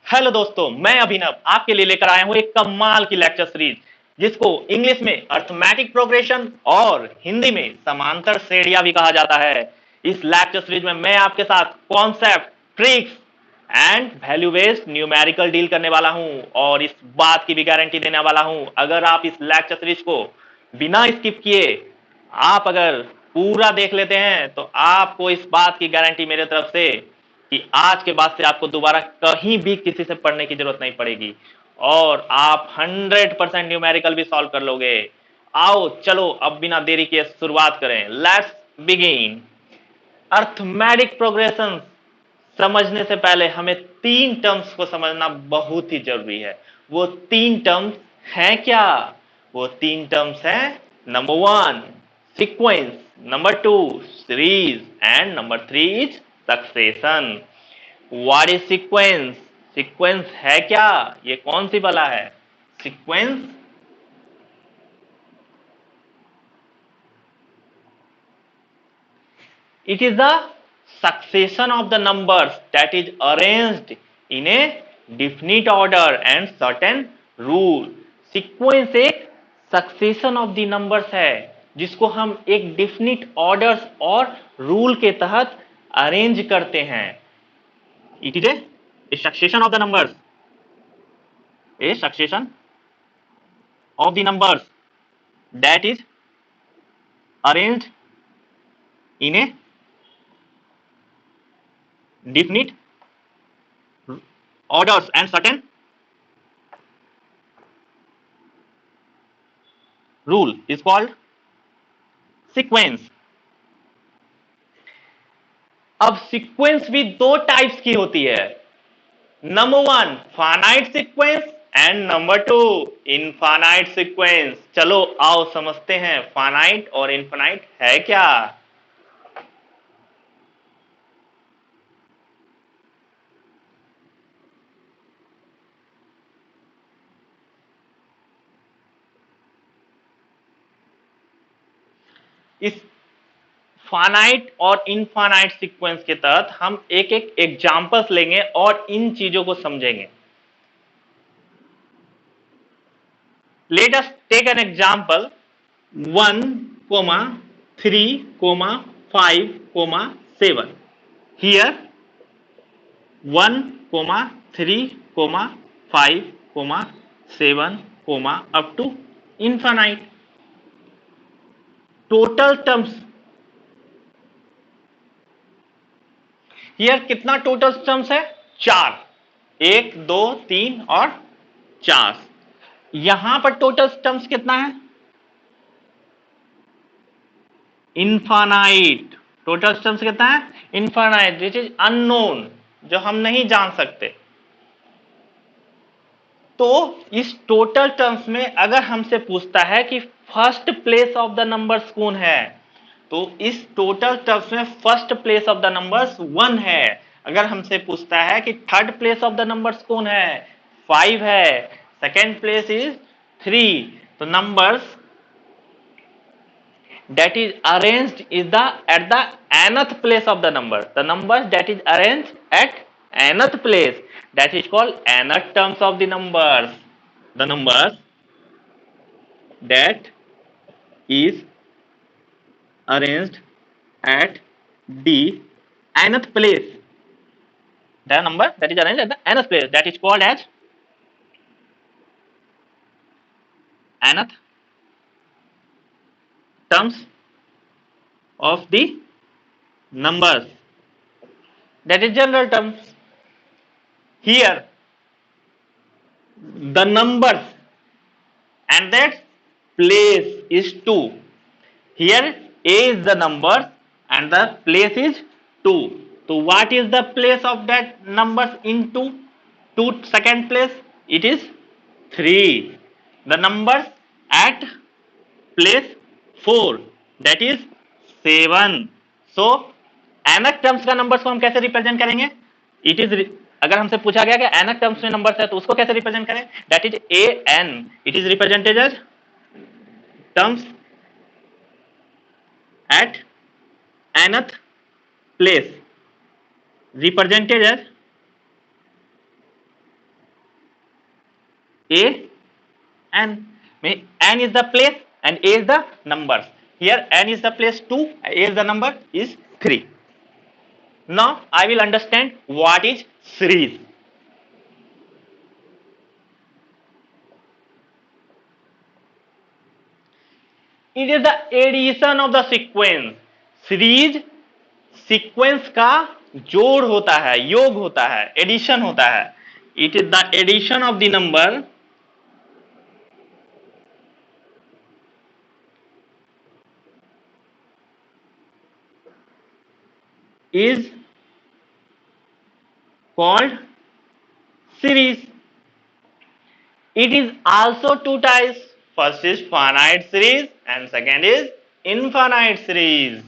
Hello दोस्तों, मैं अभिनव आपके लिए लेकर आया हूं एक कमाल की लेक्चर सीरीज जिसको इंग्लिश में अर्थमेटिक प्रोग्रेशन और हिंदी में समांतर श्रेणियां भी कहा जाता है। इस लेक्चर सीरीज में मैं आपके साथ concept, tricks and value based numerical deal करने वाला हूं और इस बात की भी गारंटी देने वाला हूं, अगर आप इस लेक्चर सीरीज को बिना स्किप किए आप अगर पूरा देख लेते हैं तो आपको इस बात की गारंटी मेरे तरफ से कि आज के बाद से आपको दोबारा कहीं भी किसी से पढ़ने की जरूरत नहीं पड़ेगी और आप 100% न्यूमेरिकल भी सॉल्व कर लोगे। आओ चलो अब बिना देरी के शुरुआत करें। Let's begin. अर्थमेटिक प्रोग्रेशन समझने से पहले हमें तीन टर्म्स को समझना बहुत ही जरूरी है। वो तीन टर्म्स हैं क्या? वो तीन टर्म्स हैं, number one sequence, number two series and number three is succession. What is sequence? Sequence है क्या? ये कौन सी बला है sequence? It is the succession of the numbers that is arranged in a definite order and certain rule. Sequence एक succession of the numbers है जिसको हम एक definite orders और rule के तहत arrange करते हैं। It is a succession of the numbers, a succession of the numbers that is arranged in a definite orders and certain rule is called sequence. अब सीक्वेंस भी दो टाइप्स की होती है। Number one finite sequence and number two infinite sequence. चलो आओ समझते हैं फाइनाइट और इनफाइनाइट है क्या। इस फाइनाइट और इनफाइनाइट सीक्वेंस के तहत हम एक एक एग्जांपल्स लेंगे और इन चीजों को समझेंगे। Let us take an example 1, 3, 5, 7। Here 1, 3, 5, 7, up to infinite. Total terms here कितना टोटल टर्म्स है? 4, 1, 2, 3 और 4। यहां पर टोटल टर्म्स कितना है? इनफाइनाइट। टोटल टर्म्स कितना है? इनफाइनाइट, विच इज अननोन, जो हम नहीं जान सकते। तो इस टोटल टर्म्स में अगर हमसे पूछता है कि first place of the numbers कौन है, तो इस टोटल टर्म्स में first place of the numbers 1 है। अगर हमसे पूछता है कि third place of the numbers कौन है, 5 है। Second place is 3। तो numbers that is arranged is the at the nth place of the number. The numbers that is arranged at nth place, that is called nth terms of the numbers. The numbers that is arranged at the nth place, the number that is arranged at the nth place, that is called as nth terms of the numbers, that is general terms. Here the numbers and that place is 2. Here a is the number and the place is 2. So what is the place of that numbers in 2? 2 second place, it is 3. The numbers at place 4, that is 7. So nth terms का numbers को हम कैसे represent करेंगे? It is, अगर हमसे पूछा गया कि nth टर्म्स में नंबर्स है तो उसको कैसे रिप्रेजेंट करें? That is a n, it is represented as terms at nth place, represented as A, N. N is the place and A is the numbers. Here N is the place 2, A is the number is 3. Now I will understand what is series. It is the addition of the sequence. Series sequence का जोड़ होता है, योग होता है, addition होता है. It is the addition of the number is called series. It is also two types. First is finite series and second is infinite series.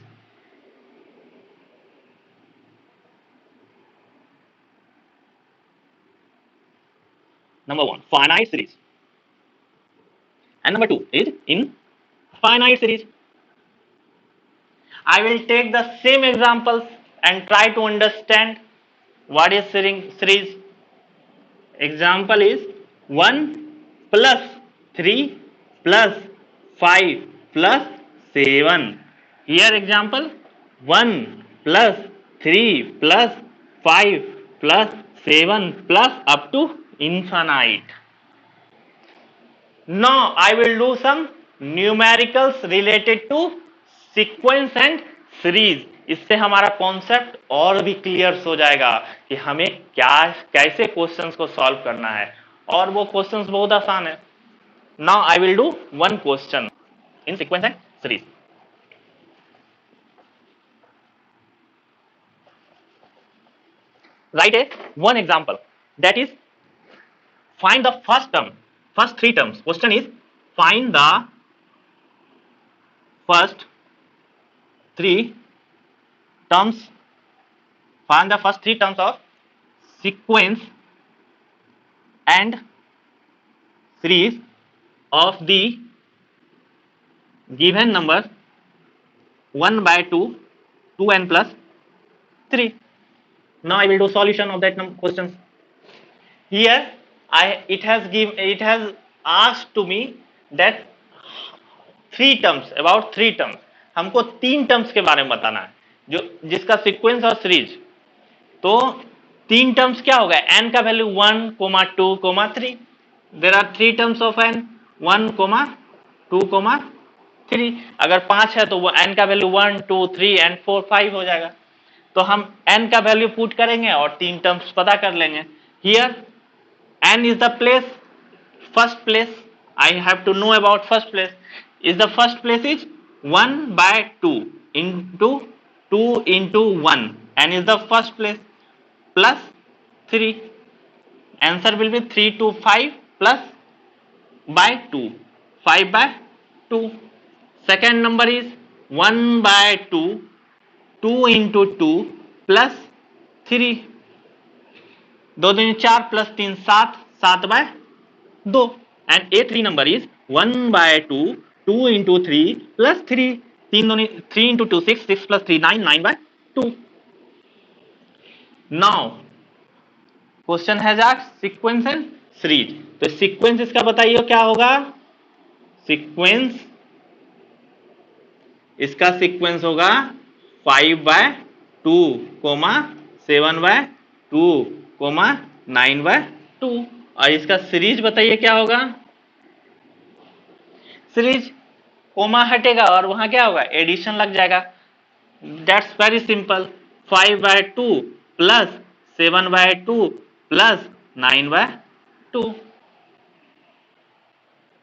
Number one, finite series. And number two is infinite series. I will take the same examples and try to understand what is series. Example is 1 plus 3 plus 5 plus 7. Here example 1 plus 3 plus 5 plus 7 plus up to infinite. Now I will do some numericals related to sequence and series. इससे हमारा concept और भी clear हो जाएगा कि हमें क्या कैसे क्वेश्चंस को सॉल्व करना है, और वो क्वेश्चंस बहुत आसान है. Now I will do one question in sequence and series. Write a one example, that is find the first three terms. Question is find the first three terms, find the first three terms of sequence and series of the given numbers 1 by 2, 2n plus 3. Now I will do solution of that questions. Here it has asked to me that three terms, about three terms. हमको तीन terms के बारे में बताना है जो जिसका sequence और सीरीज. तो तीन टर्म्स क्या होगा, n का value 1, 2, 3. There are three terms of n, 1, 2, 3. अगर 5 है तो वो n का वैल्यू 1, 2, 3 एंड 4, 5 हो जाएगा. तो हम n का वैल्यू पुट करेंगे और तीन टर्म्स पता कर लेंगे. Here n is the place, first place. I have to know about first place. Is the first place is 1 by 2 into 2 into 1. n is the first place plus 3. Answer will be 3 to 5 plus by 2, 5 by 2. Second number is 1 by 2, 2 into 2 plus 3. 2 दूनी 4 plus 3 7, 7 by 2. And A3 number is 1 by 2, 2 into 3 plus 3. 3 into 2 6, 6 plus 3 9, 9 by 2. Now question has asked sequence and series. तो sequence इसका बताइए क्या होगा. Sequence इसका sequence होगा 5 by 2, 7 by 2, 9 by 2. और इसका सीरीज बताइए क्या होगा. सीरीज कोमा हटेगा और वहां क्या होगा, एडिशन लग जाएगा. That's very simple. 5 by 2 plus 7 by 2 plus 9 by 2.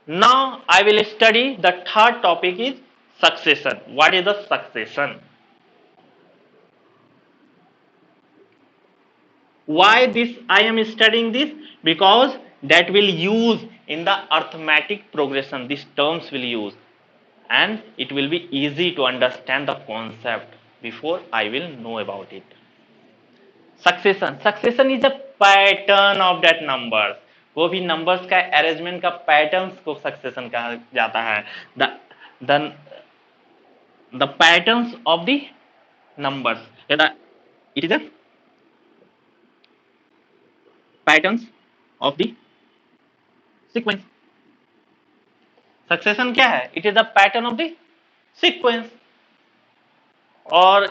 Now I will study the third topic is succession. What is the succession? Why this I am studying this? Because that will use in the arithmetic progression. These terms will use and it will be easy to understand the concept before I will know about it. Succession. Succession is a pattern of that numbers. वो भी numbers का arrangement का patterns को succession कहा जाता है. The patterns of the numbers, it is the patterns of the sequence. Succession क्या है? It is the pattern of the sequence. और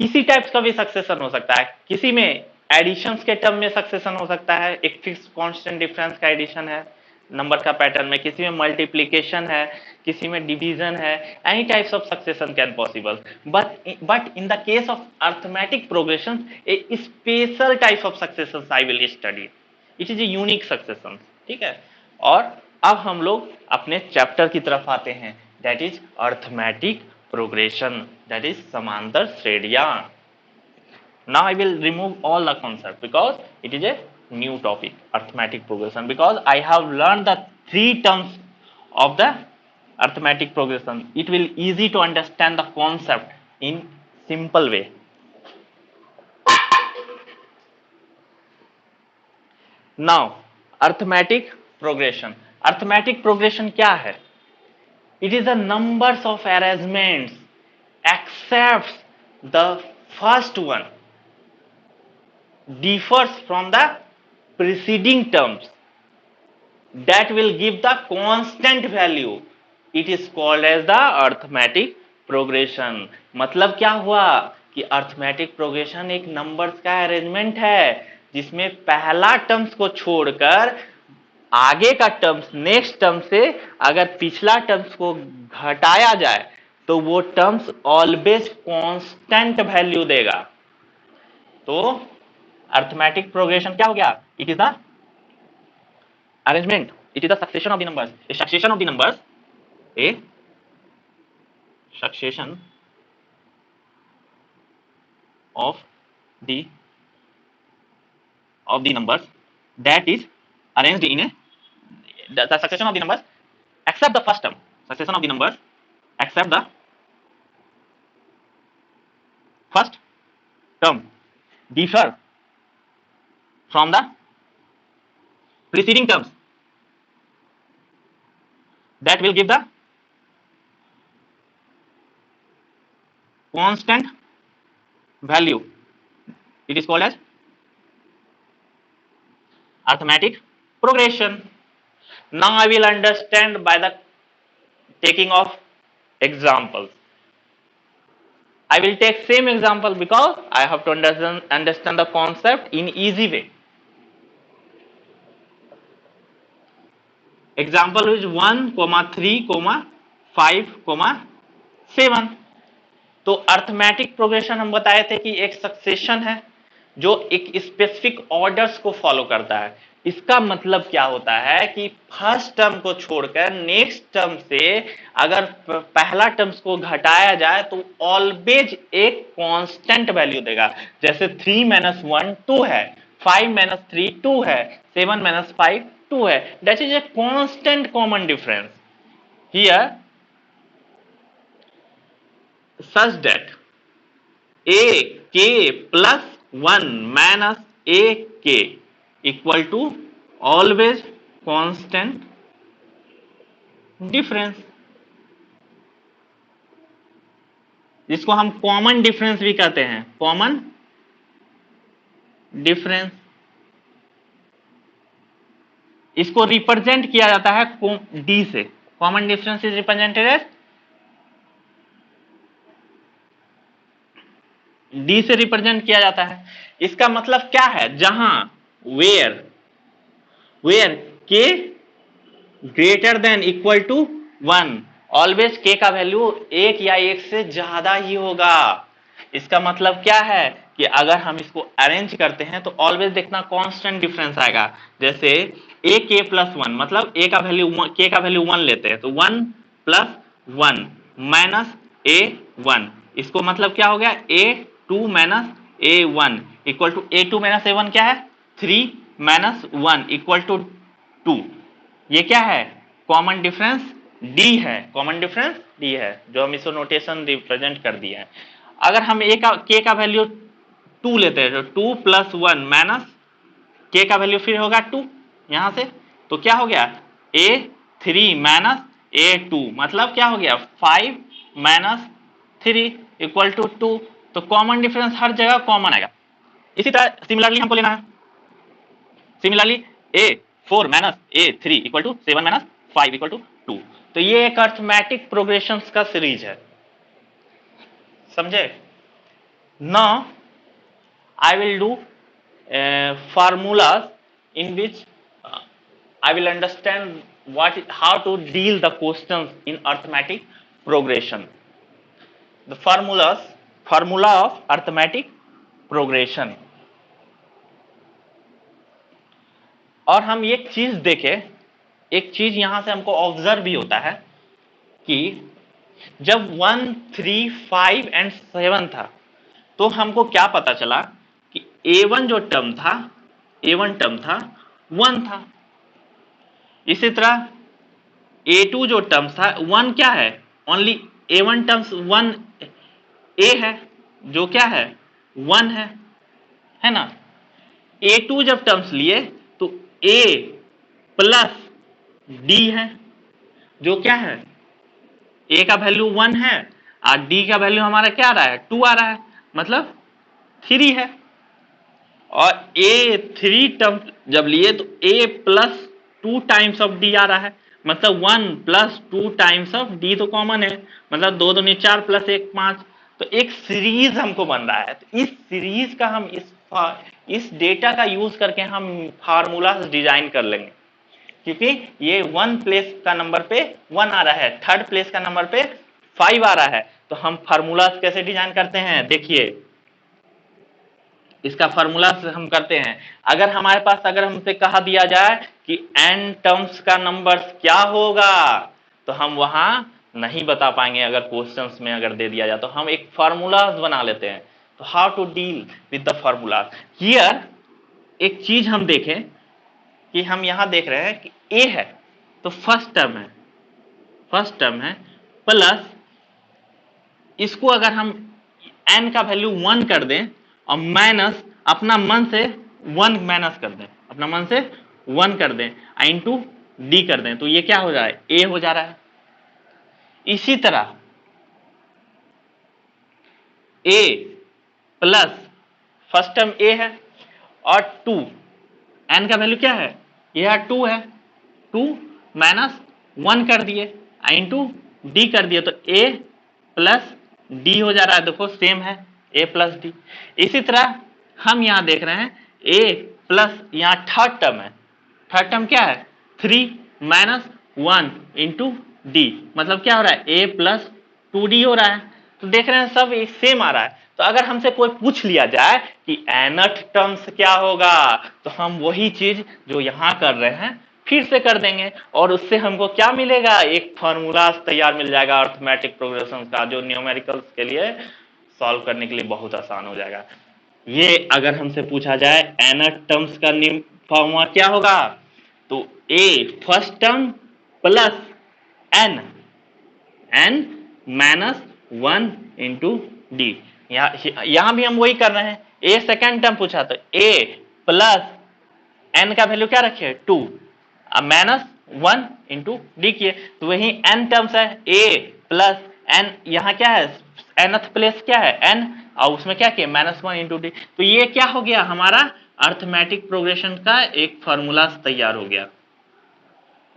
किसी टाइप्स का भी सक्सेशन हो सकता है, किसी में एडिशंस के टर्म में सक्सेशन हो सकता है, एक फिक्स कांस्टेंट डिफरेंस का एडिशन है नंबर का पैटर्न में, किसी में मल्टीप्लिकेशन है, किसी में डिवीजन है, any types of succession can possible, but in the case of arithmetic progression A special type of succession I will study, it is a unique succession. ठीक है, और अब हम लोग अपने चैप्टर की तरफ आते हैं, that is arithmetic progression, that is समांतर श्रेणियां। Now I will remove all the concept because it is a new topic, arithmetic progression, because I have learned the 3 terms of the arithmetic progression. It will easy to understand the concept in simple way. Now arithmetic progression, arithmetic progression क्या है? It is the numbers of arrangements except the first one differs from the preceding terms that will give the constant value. It is called as the arithmetic progression. मतलब क्या हुआ कि arithmetic progression एक numbers का arrangement है जिसमें पहला terms को छोड़कर आगे का टर्म्स नेक्स्ट टर्म से अगर पिछला टर्म्स को घटाया जाए तो वो टर्म्स ऑलवेज कांस्टेंट वैल्यू देगा। तो अर्थमेटिक प्रोग्रेशन क्या हो गया? It is the arrangement, it is the succession of the numbers, A succession of the numbers, A succession of the numbers that is arranged in a the succession of the numbers except the first term, succession of the numbers except the first term differ from the preceding terms that will give the constant value. It is called as arithmetic progression. Now I will understand by the taking of examples. I will take same example because I have to understand the concept in easy way. Example is 1, 3, 5, 7. तो arithmetic progression हम बताए थे कि एक succession है जो एक specific orders को फॉलो करता है। इसका मतलब क्या होता है कि फर्स्ट टर्म को छोड़कर नेक्स्ट टर्म से अगर पहला टर्म्स को घटाया जाए तो ऑलवेज एक कांस्टेंट वैल्यू देगा। जैसे 3 - 1 2 है, 5 - 3 2 है, 7 - 5 2 है, that is a constant common difference here such that a k plus 1 minus a k equal to always constant difference, जिसको हम कॉमन डिफरेंस भी कहते हैं, कॉमन डिफरेंस। इसको रिप्रेजेंट किया जाता है डी से। Common difference is represented as D से रिप्रेजेंट किया जाता है। इसका मतलब क्या है? जहां where k greater than equal to 1 always k का वैल्यू 1 या 1 से ज्यादा ही होगा। इसका मतलब क्या है कि अगर हम इसको अरेंज करते हैं तो ऑलवेज देखना कांस्टेंट डिफरेंस आएगा। जैसे ए के प्लस 1 मतलब ए का वैल्यू के का वैल्यू 1 लेते हैं तो 1 + 1 माइनस ए 1, इसको मतलब क्या हो गया? A2 - A1 equal to A2 - A1 क्या है? 3 - 1 इक्वल टू 2। ये क्या है? कॉमन डिफरेंस D है, कॉमन डिफरेंस D है जो हम इसको नोटेशन रिप्रेजेंट कर दिए हैं। अगर हम K का वैल्यू 2 लेते हैं तो 2 + 1 माइनस K का वैल्यू फिर होगा 2 यहां से, तो क्या हो गया? A3 - A2 मतलब क्या हो गया? 5 - 3 इक्वल टू 2। तो कॉमन डिफरेंस हर जगह कॉमन आएगा। इसी तरह सिमिलरली हमको लेना है, similarly 4 minus A3 equal to 7 minus 5 equal to 2। तो ये एक अर्थमेटिक प्रोग्रेशंस का सीरीज है, समझे। Now I will do formulas in which I will understand how to deal the questions in arithmetic progression. The formula of arithmetic progression. और हम एक चीज देखें, एक चीज यहां से हमको ऑब्जर्व भी होता है कि जब 1, 3, 5 एंड 7 था तो हमको क्या पता चला कि A1 जो टर्म था, A1 टर्म था 1 था। इसी तरह A2 जो टर्म था 1 क्या है, ओनली A1 टर्म्स 1 A है जो क्या है 1 है ना। A2 जब टर्म्स लिए तो A प्लस D है जो क्या है, A का वैल्यू 1 है और D का वैल्यू हमारा क्या आ रहा है 2 आ रहा है, मतलब 3 है। और A3 टर्म जब लिए तो A plus 2 times of D आ रहा है, मतलब 1 प्लस 2 टाइम्स ऑफ D तो कॉमन है, मतलब 2 दूनी 4 प्लस 1 5। तो एक सीरीज हमको बन रहा है। तो इस सीरीज का हम इस डेटा का यूज करके हम फार्मूला डिजाइन कर लेंगे, क्योंकि ये 1 प्लेस का नंबर पे 1 आ रहा है, थर्ड प्लेस का नंबर पे 5 आ रहा है। तो हम फार्मूला कैसे डिजाइन करते हैं, देखिए इसका फार्मूला हम करते हैं। अगर हमारे पास अगर हमसे कहा दिया जाए कि n टर्म्स का नंबर क्या होगा तो हम वहां नहीं बता पाएंगे। अगर क्वेश्चंस में अगर दे दिया जाए तो हम एक फार्मूला बना लेते हैं। तो how to deal with the formula here. एक चीज हम देखें कि हम यहां देख रहे हैं कि a है तो फर्स्ट टर्म है प्लस इसको अगर हम n का वैल्यू 1 कर दें और माइनस अपना मन से 1 माइनस कर दें, अपना मन से 1 कर दें इनटू d कर दें, तो ये क्या हो जा रहा है a हो जा रहा है। इसी तरह a plus first term a है और 2 n का वैल्यू क्या है, यह 2 है, 2 माइनस 1 कर दिए इनटू d कर दिए तो a प्लस d हो जा रहा है। देखो सेम है a प्लस डी। इसी तरह हम यहां देख रहे हैं a प्लस यहां थर्ड टर्म है, थर्ड टर्म क्या है 3 माइनस 1 इंटू डी, मतलब क्या हो रहा है a प्लस 2d हो रहा है। तो देख रहे हैं सब सेम आ रहा है। तो अगर हमसे कोई पूछ लिया जाए कि nth टर्म्स क्या होगा तो हम वही चीज जो यहां कर रहे हैं फिर से कर देंगे और उससे हमको क्या मिलेगा, एक फार्मूला तैयार मिल जाएगा अर्थमेटिक प्रोग्रेशन का, जो न्यूमेरिकल्स के लिए सॉल्व करने के लिए बहुत आसान हो जाएगा। ये अगर हमसे पूछा जाए nth टर्म्स का फॉर्मूला क्या होगा तो a first term plus n minus 1 into D. यहां भी हम वही कर रहे हैं। a सेकेंड टर्म पूछा तो a प्लस n का वैल्यू क्या रखे 2 माइनस 1 इंटू डी किए, तो वही n टर्म्स है a प्लस n, यहां क्या है nth प्लेस क्या है n और उसमें क्या किया माइनस 1 इंटू डी। तो ये क्या हो गया हमारा अर्थमेटिक प्रोग्रेशन का एक फार्मूला तैयार हो गया।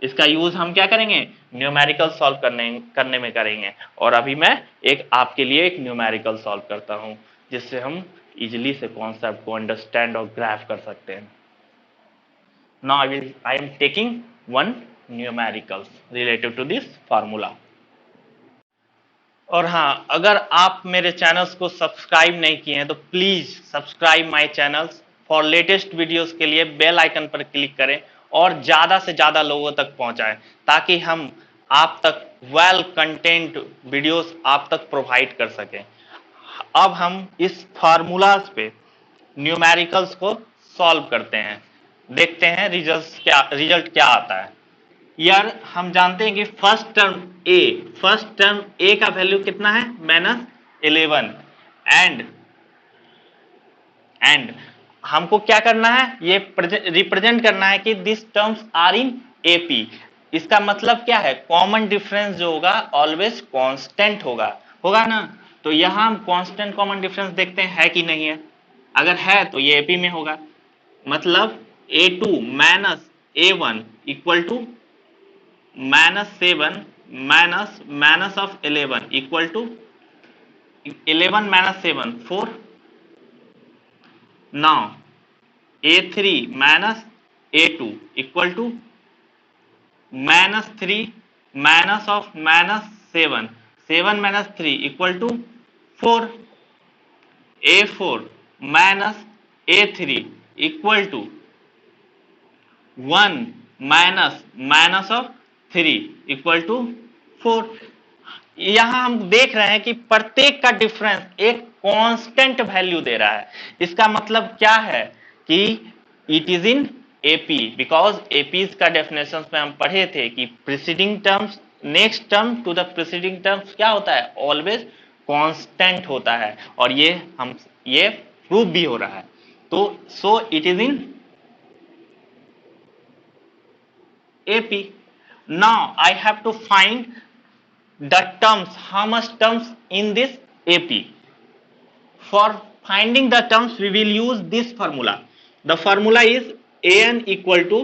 इसका यूज हम क्या करेंगे न्यूमेरिकल सॉल्व करने में करेंगे। और अभी मैं एक आपके लिए एक न्यूमेरिकल सॉल्व करता हूं जिससे हम इजीली से कॉन्सेप्ट को अंडरस्टैंड और ग्राफ कर सकते हैं। Now I am taking one numericals related to this formula. और हाँ, अगर आप मेरे चैनल्स को सब्सक्राइब नहीं किए हैं तो please subscribe my channels. For latest videos के लिए बेल आइकन पर क्लिक करें और ज्यादा से ज्यादा लोगों तक पहुंचाएं ताकि हम आप तक वेल कंटेंट वीडियोस आप तक प्रोवाइड कर सकें। अब हम इस फार्मूलाज पे न्यूमेरिकल्स को सॉल्व करते हैं, देखते हैं रिजल्ट क्या आता है। यार हम जानते हैं कि फर्स्ट टर्म a का वैल्यू कितना है -11 एंड हमको क्या करना है ये रिप्रेजेंट करना है कि this terms are in AP। इसका मतलब क्या है कॉमन डिफरेंस जो होगा ऑलवेज कांस्टेंट होगा ना। तो यहां हम कांस्टेंट कॉमन डिफरेंस देखते हैं है कि नहीं है। अगर है तो ये AP में होगा, मतलब A2 minus A1 equal to -7 minus of 11 equal to 11 minus 7 4. Now A3 minus A2 equal to -3 minus of -7 7 minus 3 equal to 4. A4 minus A3 equal to 1 minus of 3 equal to 4. यहां हम देख रहे हैं कि प्रत्येक का डिफरेंस एक constant value दे रहा है। इसका मतलब क्या है कि it is in AP, because APs का डेफिनेशन में हम पढ़े थे कि preceding terms next term to the preceding terms क्या होता है, ऑलवेज कांस्टेंट होता है, और ये प्रूव भी हो रहा है। तो so it is in AP. Now I have to find the terms, how much terms in this AP. For finding the terms we will use this formula. The formula is AN equal to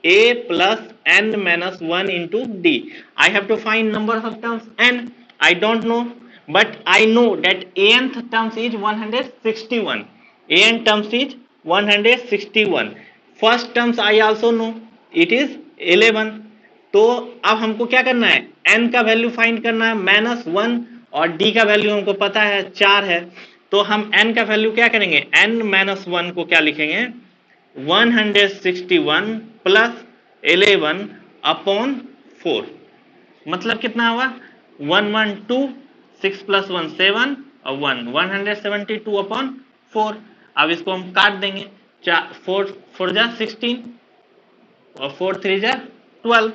A plus N minus 1 into D. I have to find number of terms N. I don't know, but I know that ANth terms is 161. AN terms is 161. First terms I also know, it is 11. तो अब हमको क्या करना है, n का value find करना है -1, और d का वैल्यू हमको पता है 4 है। तो हम n का वैल्यू क्या करेंगे, n-1 को क्या लिखेंगे, 161 प्लस 11 अपॉन 4, मतलब कितना हुआ 112, 6 प्लस 1 7 और 1 172 अपॉन 4। अब इसको हम काट देंगे, 4 4 जा 16 और 4 3 जा 12।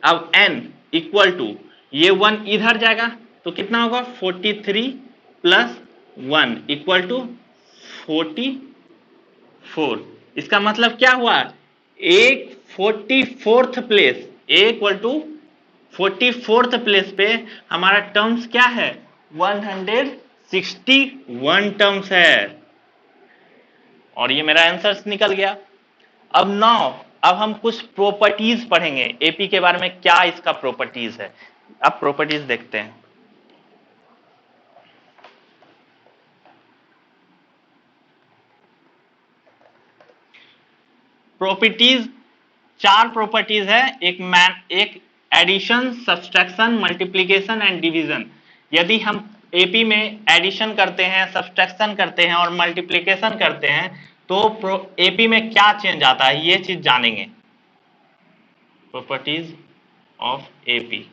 अब n इक्वल टू ये 1 इधर जाएगा तो कितना होगा 43 प्लस 1 इक्वल टू 44। इसका मतलब क्या हुआ, एक 44th place, a equal to 44th place पे हमारा टर्म्स क्या है, 161 टर्म्स है, और ये मेरा आंसर निकल गया। अब हम कुछ प्रॉपर्टीज पढ़ेंगे एपी के बारे में, क्या इसका प्रॉपर्टीज है। अब प्रॉपर्टीज देखते हैं। प्रॉपर्टीज 4 प्रॉपर्टीज है, एक addition, subtraction, multiplication and division. यदि हम एपी में एडिशन करते हैं, सब्सट्रैक्शन करते हैं और मल्टीप्लिकेशन करते हैं तो एपी में क्या चेंज आता है, ये चीज जानेंगे। Properties of AP.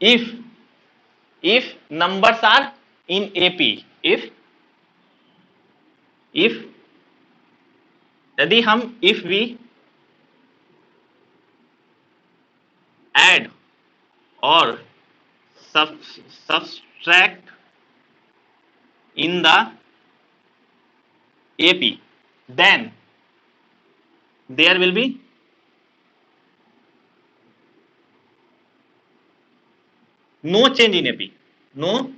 if numbers are in AP, if यदि हम if we add or subtract in the AP, then there will be no change in AP, no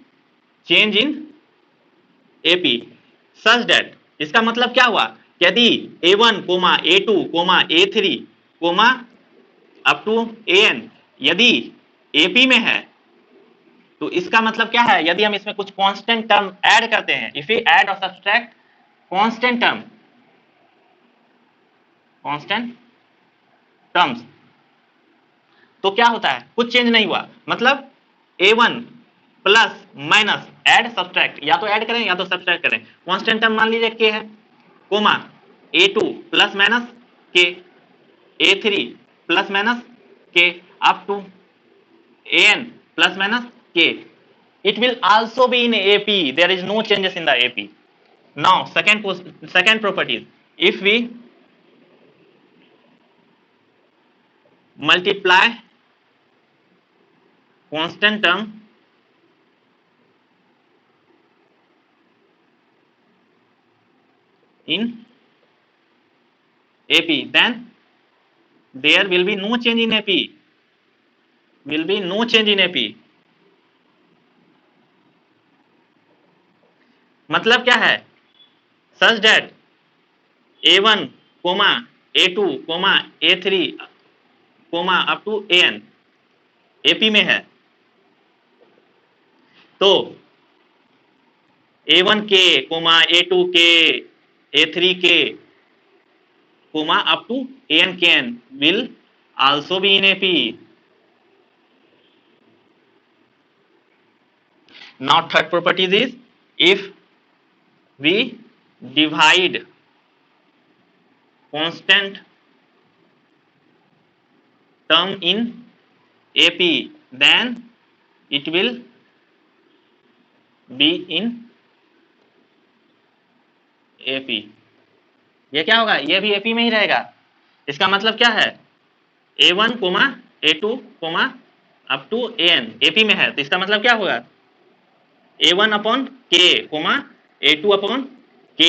change in AP such that, इसका मतलब क्या हुआ, यदि A1, A2, A3, up to AN यदि AP में है तो इसका मतलब क्या है, यदि हम इसमें कुछ कांस्टेंट टर्म ऐड करते हैं, इफ वी ऐड और सब्सट्रैक्ट कांस्टेंट टर्म्स तो क्या होता है, कुछ चेंज नहीं हुआ, मतलब A1 plus minus add subtract, या तो ऐड करें या तो सब्सट्रैक्ट करें। कांस्टेंट टर्म मान लीजिए k है, A2 plus minus k, A3 plus minus k up to AN plus minus k. It will also be in AP. There is no changes in the AP. Now second property, if we multiply constant term in AP, then there will be no change in AP. Will be no change in AP. मतलब क्या है, such that A1 comma A2 comma A3 comma up to AN AP में है, तो A1 के coma A2 के A3 के coma up to AN KN will also be in AP. Now third property is if we divide constant term in AP, then it will be in AP. ये क्या होगा, ये भी AP में ही रहेगा। इसका मतलब क्या है, A1 comma A2 comma up to AN AP में है, तो इसका मतलब क्या होगा, A1 upon K comma A2 upon K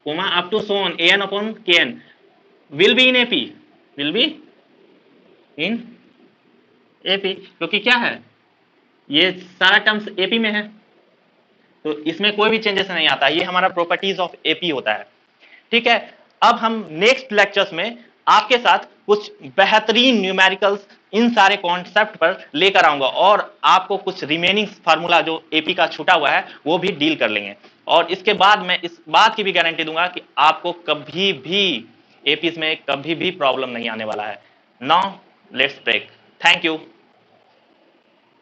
comma up to सोन AN upon KN will be in AP, will be in AP, क्योंकि क्या है, ये सारा टर्म्स AP में है, तो इसमें कोई भी चेंजेस नहीं आता। ये हमारा प्रॉपर्टीज ऑफ AP होता है। ठीक है, अब हम नेक्स्ट लेक्चर्स में आपके साथ कुछ बेहतरीन न्यूमेरिकल्स इन सारे कॉन्सेप्ट पर लेकर आऊंगा और आपको कुछ रिमेनिंग फार्मूला जो AP का छूटा हुआ है वो भी डील कर लेंगे, और इसके बाद मैं इस बात की भी गारंटी दूंगा कि आपको कभी भी AP में कभी भी प्रॉब्लम नहीं आने वाला है। Now let's break. Thank you.